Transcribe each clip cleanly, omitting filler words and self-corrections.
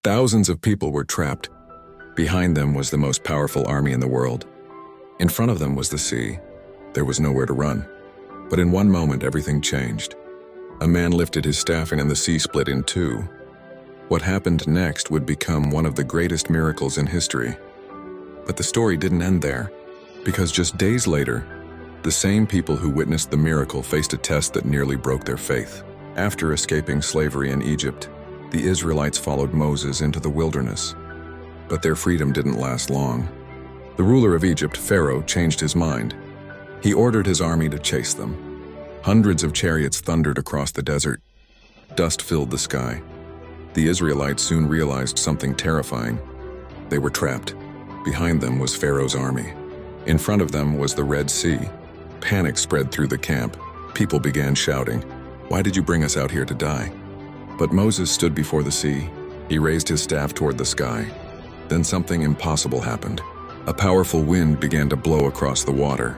Thousands of people were trapped. Behind them was the most powerful army in the world. In front of them was the sea. There was nowhere to run. But in one moment, everything changed. A man lifted his staff and the sea split in two. What happened next would become one of the greatest miracles in history. But the story didn't end there, because just days later, the same people who witnessed the miracle faced a test that nearly broke their faith. After escaping slavery in Egypt, the Israelites followed Moses into the wilderness. But their freedom didn't last long. The ruler of Egypt, Pharaoh, changed his mind. He ordered his army to chase them. Hundreds of chariots thundered across the desert. Dust filled the sky. The Israelites soon realized something terrifying. They were trapped. Behind them was Pharaoh's army. In front of them was the Red Sea. Panic spread through the camp. People began shouting, "Why did you bring us out here to die?" But Moses stood before the sea. He raised his staff toward the sky. Then something impossible happened. A powerful wind began to blow across the water.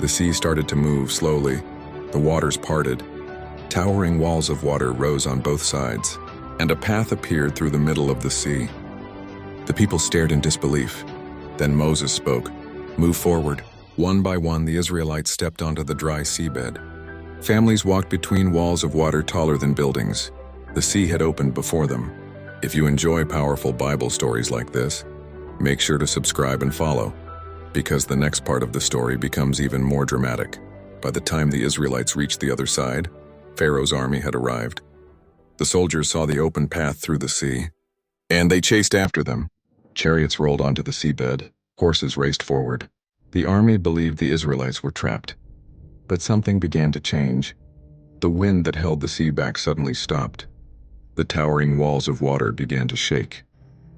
The sea started to move slowly. The waters parted. Towering walls of water rose on both sides, and a path appeared through the middle of the sea. The people stared in disbelief. Then Moses spoke. "Move forward." One by one, the Israelites stepped onto the dry seabed. Families walked between walls of water taller than buildings. The sea had opened before them. If you enjoy powerful Bible stories like this, make sure to subscribe and follow, because the next part of the story becomes even more dramatic. By the time the Israelites reached the other side, Pharaoh's army had arrived. The soldiers saw the open path through the sea, and they chased after them. Chariots rolled onto the seabed. Horses raced forward. The army believed the Israelites were trapped. But something began to change. The wind that held the sea back suddenly stopped. The towering walls of water began to shake.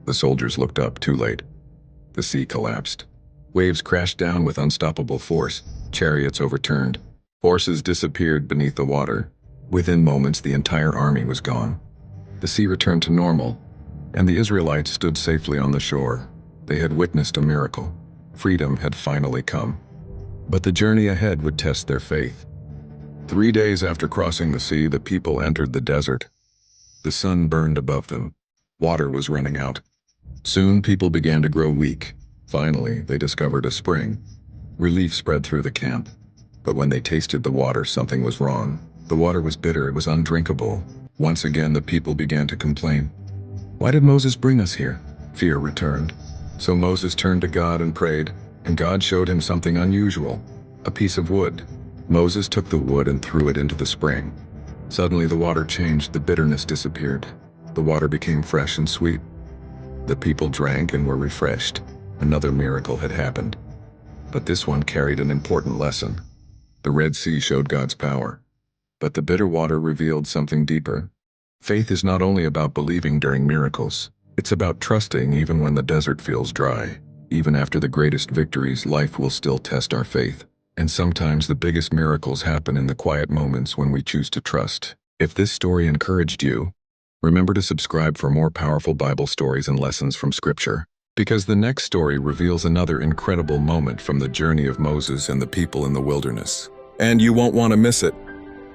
The soldiers looked up too late. The sea collapsed. Waves crashed down with unstoppable force. Chariots overturned. Horses disappeared beneath the water. Within moments, the entire army was gone. The sea returned to normal, and the Israelites stood safely on the shore. They had witnessed a miracle. Freedom had finally come. But the journey ahead would test their faith. 3 days after crossing the sea, the people entered the desert. The sun burned above them. Water was running out. Soon, people began to grow weak. Finally, they discovered a spring. Relief spread through the camp. But when they tasted the water, something was wrong. The water was bitter, it was undrinkable. Once again, the people began to complain. "Why did Moses bring us here?" Fear returned. So Moses turned to God and prayed, and God showed him something unusual, a piece of wood. Moses took the wood and threw it into the spring. Suddenly the water changed, the bitterness disappeared. The water became fresh and sweet. The people drank and were refreshed. Another miracle had happened. But this one carried an important lesson. The Red Sea showed God's power. But the bitter water revealed something deeper. Faith is not only about believing during miracles. It's about trusting even when the desert feels dry. Even after the greatest victories, life will still test our faith. And sometimes the biggest miracles happen in the quiet moments when we choose to trust. If this story encouraged you, remember to subscribe for more powerful Bible stories and lessons from Scripture. Because the next story reveals another incredible moment from the journey of Moses and the people in the wilderness. And you won't want to miss it.